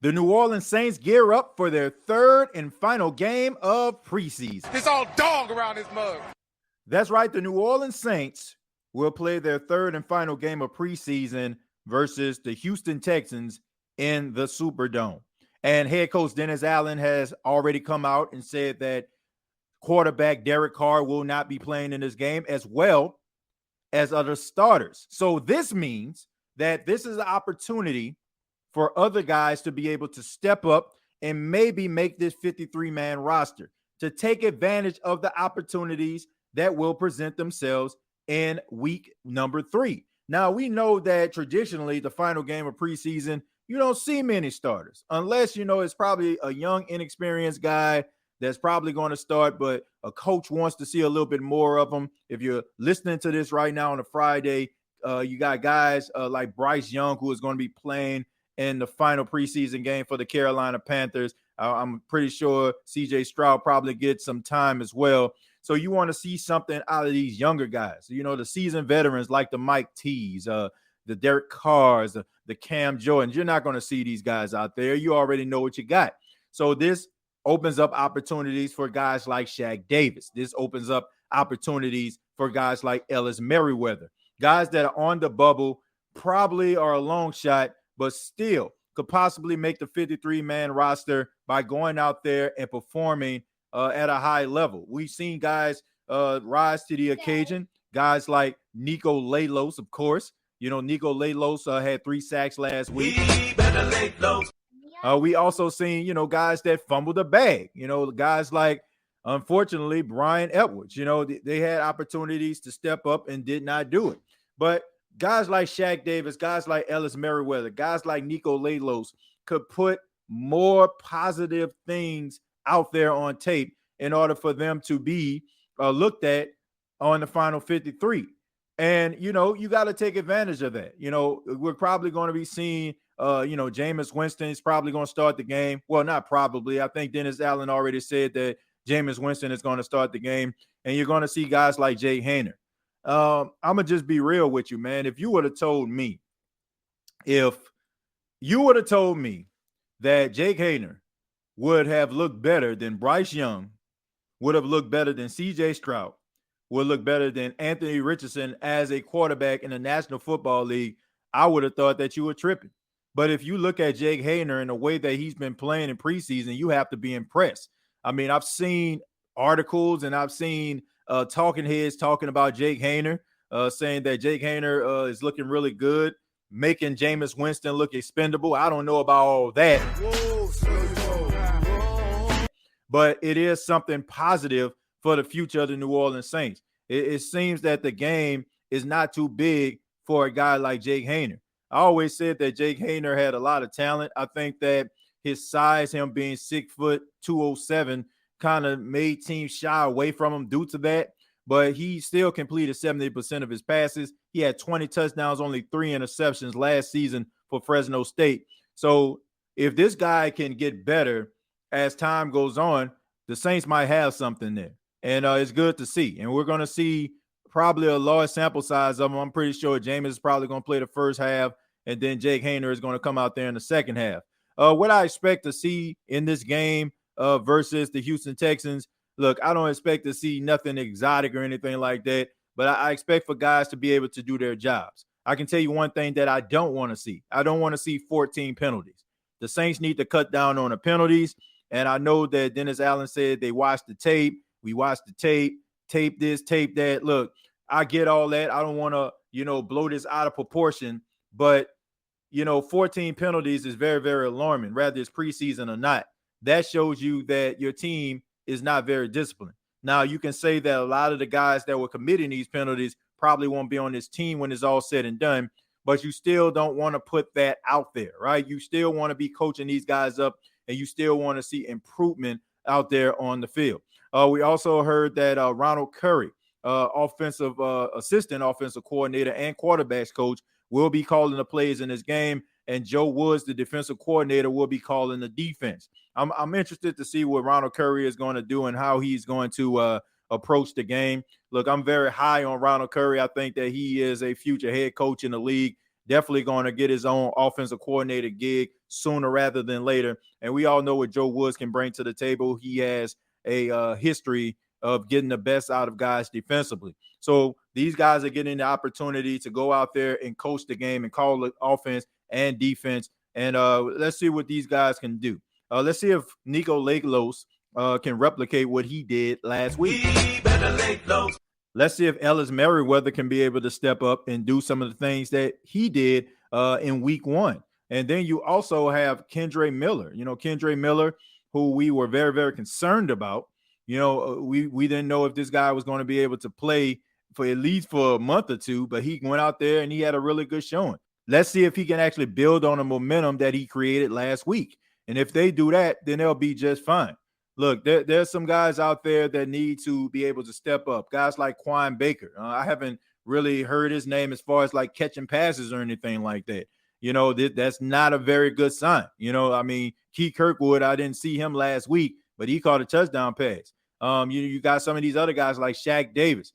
The New Orleans Saints gear up for their third and final game of preseason. It's all dog around this mug. That's right. The New Orleans Saints will play their third and final game of preseason versus the Houston Texans in the Superdome. And head coach Dennis Allen has already come out and said that quarterback Derek Carr will not be playing in this game, as well as other starters. So this means that this is an opportunity for other guys to be able to step up and maybe make this 53-man roster, to take advantage of the opportunities that will present themselves in week number 3. Now, we know that traditionally the final game of preseason, you don't see many starters unless, it's probably a young, inexperienced guy that's probably going to start, but a coach wants to see a little bit more of them. If you're listening to this right now on a Friday, you got guys like Bryce Young, who is going to be playing in the final preseason game for the Carolina Panthers. I'm pretty sure CJ Stroud probably gets some time as well. So you want to see something out of these younger guys, the seasoned veterans like the Mike T's, the Derek Carrs, the Cam Jordans. You're not going to see these guys out there. You already know what you got. So this opens up opportunities for guys like Shaq Davis. This opens up opportunities for guys like Ellis Merriweather, guys that are on the bubble, probably are a long shot, but still could possibly make the 53-man roster by going out there and performing at a high level. We've seen guys rise to the occasion, guys like Nico Lalos, of course. Nico Lalos had 3 sacks last week. We also seen, guys that fumbled the bag, guys like, unfortunately, Brian Edwards. They had opportunities to step up and did not do it. But guys like Shaq Davis, guys like Ellis Merriweather, guys like Nico Lalos could put more positive things out there on tape in order for them to be looked at on the final 53. And, you got to take advantage of that. We're probably going to be seeing, Jameis Winston is probably going to start the game. Well, not probably. I think Dennis Allen already said that Jameis Winston is going to start the game. And you're going to see guys like Jay Haener. I'm going to just be real with you, man. If you would have told me that Jake Haener would have looked better than Bryce Young, would have looked better than CJ Stroud, would look better than Anthony Richardson as a quarterback in the National Football League, I would have thought that you were tripping. But if you look at Jake Haener and the way that he's been playing in preseason, you have to be impressed. I mean, I've seen articles and I've seen talking heads talking about Jake Haener, saying that Jake Haener is looking really good, making Jameis Winston look expendable. I don't know about all that. But it is something positive for the future of the New Orleans Saints. It seems that the game is not too big for a guy like Jake Haener. I always said that Jake Haener had a lot of talent. I think that his size, him being 6 foot 207, kind of made teams shy away from him due to that. But he still completed 70% of his passes. He had 20 touchdowns, only 3 interceptions last season for Fresno State. So if this guy can get better as time goes on, the Saints might have something there. And it's good to see. And we're going to see probably a large sample size of them. I'm pretty sure Jameis is probably going to play the first half, and then Jake Haener is going to come out there in the second half. What I expect to see in this game versus the Houston Texans, look, I don't expect to see nothing exotic or anything like that, but I expect for guys to be able to do their jobs. I can tell you one thing that I don't want to see. I don't want to see 14 penalties. The Saints need to cut down on the penalties, and I know that Dennis Allen said they watched the tape. We watched the tape this, tape that. Look, I get all that. I don't want to, blow this out of proportion, but 14 penalties is very, very alarming, whether it's preseason or not. That shows you that your team is not very disciplined. Now, you can say that a lot of the guys that were committing these penalties probably won't be on this team when it's all said and done, but you still don't want to put that out there, right? You still want to be coaching these guys up, and you still want to see improvement out there on the field. We also heard that Ronald Curry, assistant offensive coordinator and quarterbacks coach, will be calling the plays in this game, and Joe Woods, the defensive coordinator, will be calling the defense. I'm interested to see what Ronald Curry is going to do and how he's going to approach the game. Look, I'm very high on Ronald Curry. I think that he is a future head coach in the league. definitely going to get his own offensive coordinator gig sooner rather than later. And we all know what Joe Woods can bring to the table. He has a history of getting the best out of guys defensively. So these guys are getting the opportunity to go out there and coach the game and call the offense and defense. And let's see what these guys can do. Let's see if Nico Lakelos can replicate what he did last week. Let's see if Ellis Merriweather can be able to step up and do some of the things that he did in week 1. And then you also have Kendre Miller. Kendre Miller, who we were very, very concerned about. We didn't know if this guy was going to be able to play for at least for a month or two, but he went out there and he had a really good showing. Let's see if he can actually build on the momentum that he created last week. And if they do that, then they'll be just fine. Look, there's some guys out there that need to be able to step up. Guys like Quan Baker. I haven't really heard his name as far as like catching passes or anything like that. That's not a very good sign. Keith Kirkwood, I didn't see him last week, but he caught a touchdown pass. You got some of these other guys like Shaq Davis.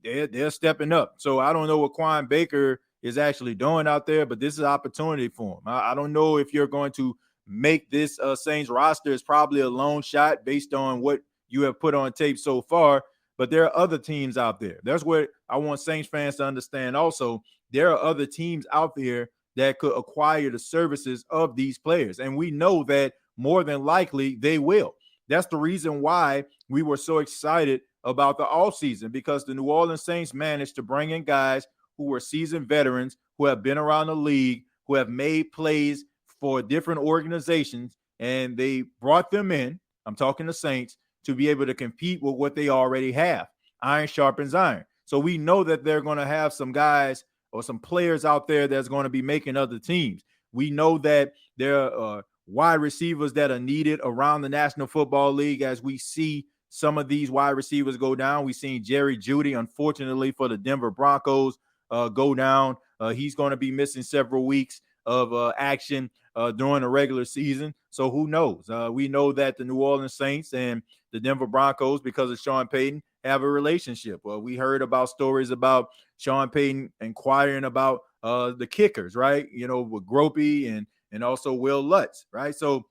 They're stepping up. So I don't know what Quan Baker is actually doing out there, but this is an opportunity for him. I don't know if you're going to make this Saints roster. Is probably a long shot based on what you have put on tape so far, but there are other teams out there. That's what I want Saints fans to understand. Also, there are other teams out there that could acquire the services of these players, and we know that more than likely they will. That's the reason why we were so excited about the offseason, because the New Orleans Saints managed to bring in guys who were seasoned veterans, who have been around the league, who have made plays for different organizations, and they brought them in, I'm talking the Saints, to be able to compete with what they already have. Iron sharpens iron. So we know that they're going to have some guys or some players out there that's going to be making other teams. We know that there are wide receivers that are needed around the National Football League as we see some of these wide receivers go down. We've seen Jerry Jeudy, unfortunately for the Denver Broncos, go down. He's going to be missing several weeks of action during the regular season. So who knows? We know that the New Orleans Saints and the Denver Broncos, because of Sean Payton, have a relationship. We heard about stories about Sean Payton inquiring about the kickers, right? With Gropey and also Will Lutz, right? So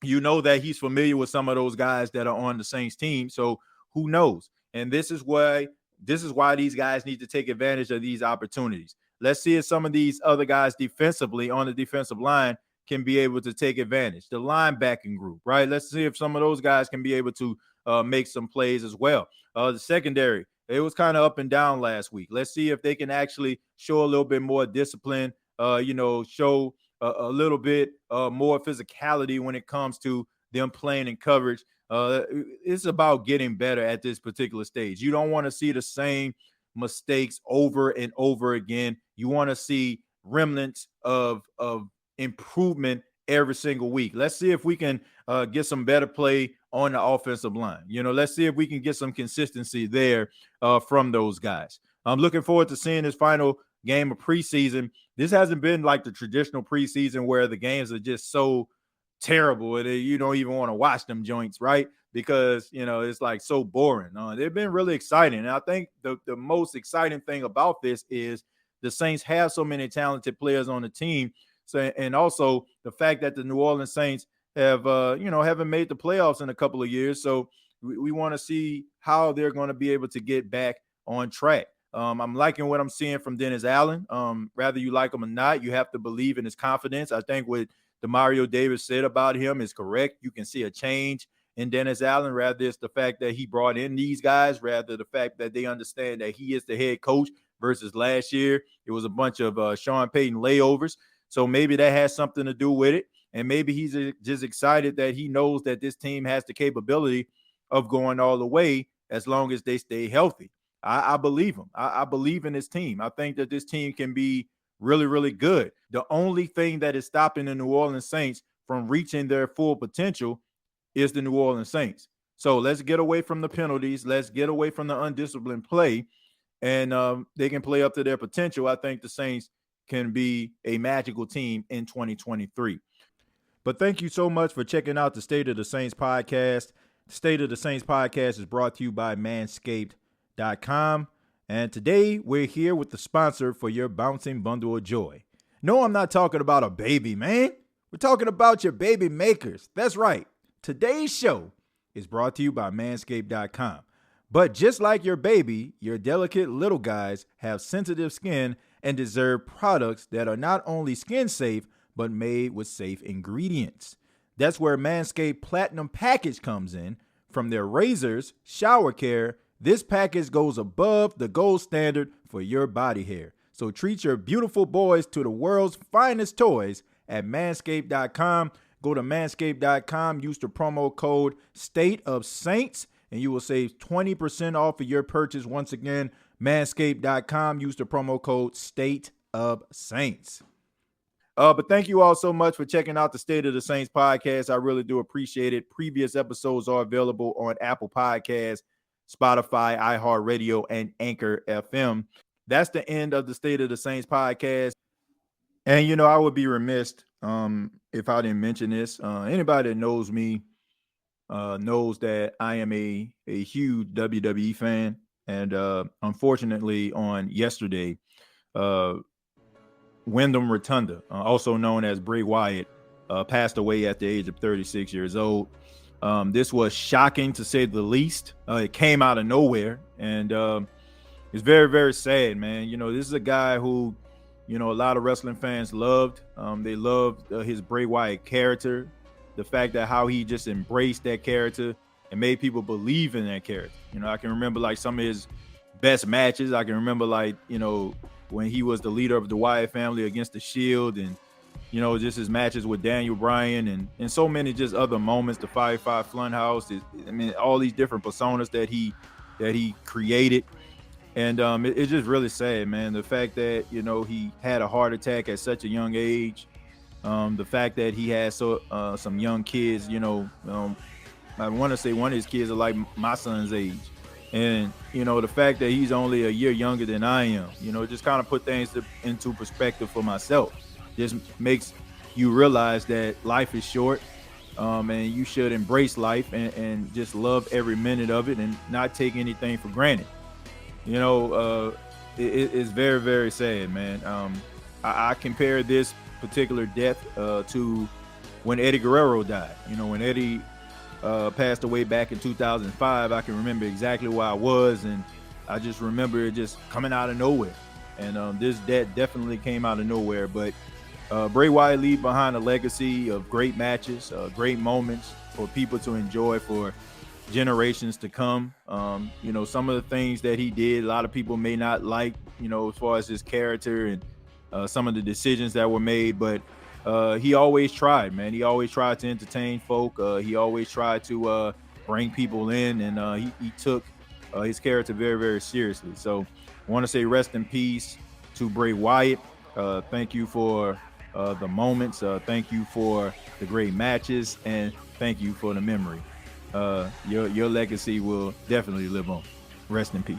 that he's familiar with some of those guys that are on the Saints team. So who knows? And this is why these guys need to take advantage of these opportunities. Let's see if some of these other guys defensively on the defensive line can be able to take advantage. The linebacking group, right? Let's see if some of those guys can be able to make some plays as well. The secondary, it was kind of up and down last week. Let's see if they can actually show a little bit more discipline, show a little bit more physicality when it comes to them playing in coverage. It's about getting better at this particular stage. You don't want to see the same mistakes over and over again. You want to see remnants of improvement every single week. Let's see if we can get some better play on the offensive line. Let's see if we can get some consistency there from those guys. I'm looking forward to seeing this final game of preseason. This hasn't been like the traditional preseason where the games are just so terrible and you don't even want to watch them joints, right? Because, it's like so boring. They've been really exciting. And I think the most exciting thing about this is the Saints have so many talented players on the team. So, and also the fact that the New Orleans Saints have, haven't made the playoffs in a couple of years. So we want to see how they're going to be able to get back on track. I'm liking what I'm seeing from Dennis Allen. Whether you like him or not, you have to believe in his confidence. I think what Demario Davis said about him is correct. You can see a change in Dennis Allen. Rather, it's the fact that he brought in these guys, rather the fact that they understand that he is the head coach versus last year. It was a bunch of Sean Payton layovers. So maybe that has something to do with it. And maybe he's just excited that he knows that this team has the capability of going all the way as long as they stay healthy. I believe him. I believe in this team. I think that this team can be really, really good. The only thing that is stopping the New Orleans Saints from reaching their full potential is the New Orleans Saints. So let's get away from the penalties. Let's get away from the undisciplined play, and they can play up to their potential. I think the Saints can be a magical team in 2023. But thank you so much for checking out the State of the Saints podcast. The State of the Saints podcast is brought to you by Manscaped.com. And today we're here with the sponsor for your bouncing bundle of joy. No, I'm not talking about a baby, man. We're talking about your baby makers. That's right. Today's show is brought to you by manscaped.com. But just like your baby, your delicate little guys have sensitive skin and deserve products that are not only skin safe, but made with safe ingredients. That's where Manscaped Platinum Package comes in. From their razors, shower care, this package goes above the gold standard for your body hair. So treat your beautiful boys to the world's finest toys at manscaped.com. Go to manscaped.com, use the promo code State of Saints, and you will save 20% off of your purchase. Once again, manscaped.com, use the promo code State of Saints. But thank you all so much for checking out the State of the Saints podcast. I really do appreciate it. Previous episodes are available on Apple Podcasts, Spotify, iHeartRadio, and Anchor FM. That's the end of the State of the Saints podcast. And, you know, I would be remiss if I didn't mention this. Anybody that knows me knows that I am a huge WWE fan. And unfortunately, on yesterday, Wyndham Rotunda, also known as Bray Wyatt, passed away at the age of 36 years old. This was shocking, to say the least. It came out of nowhere, and it's very, very sad, man. You know, this is a guy who, you know, a lot of wrestling fans loved. They loved his Bray Wyatt character, the fact that how he just embraced that character and made people believe in that character. You know, I can remember like some of his best matches. I can remember like, you know, when he was the leader of the Wyatt family against the Shield, and, you know, just his matches with Daniel Bryan and so many just other moments, the Firefly Funhouse. I mean, all these different personas that he created. And it's just really sad, man. The fact that, you know, he had a heart attack at such a young age. The fact that he had some young kids, you know, I want to say one of his kids are like my son's age. And, you know, the fact that he's only a year younger than I am, you know, just kind of put things into perspective for myself. Just makes you realize that life is short, and you should embrace life and just love every minute of it and not take anything for granted. You know, it's very, very sad, man. I compare this particular death to when Eddie Guerrero died. You know, when Eddie passed away back in 2005, I can remember exactly where I was, and I just remember it just coming out of nowhere. And this death definitely came out of nowhere. But Bray Wyatt leave behind a legacy of great matches, great moments for people to enjoy for generations to come. You know, some of the things that he did, a lot of people may not like, you know, as far as his character and some of the decisions that were made, but he always tried, man. He always tried to entertain folk. He always tried to bring people in, and he took his character very, very seriously. So I want to say rest in peace to Bray Wyatt. Thank you for the moments. Thank you for the great matches, and thank you for the memory. Your legacy will definitely live on. Rest in peace.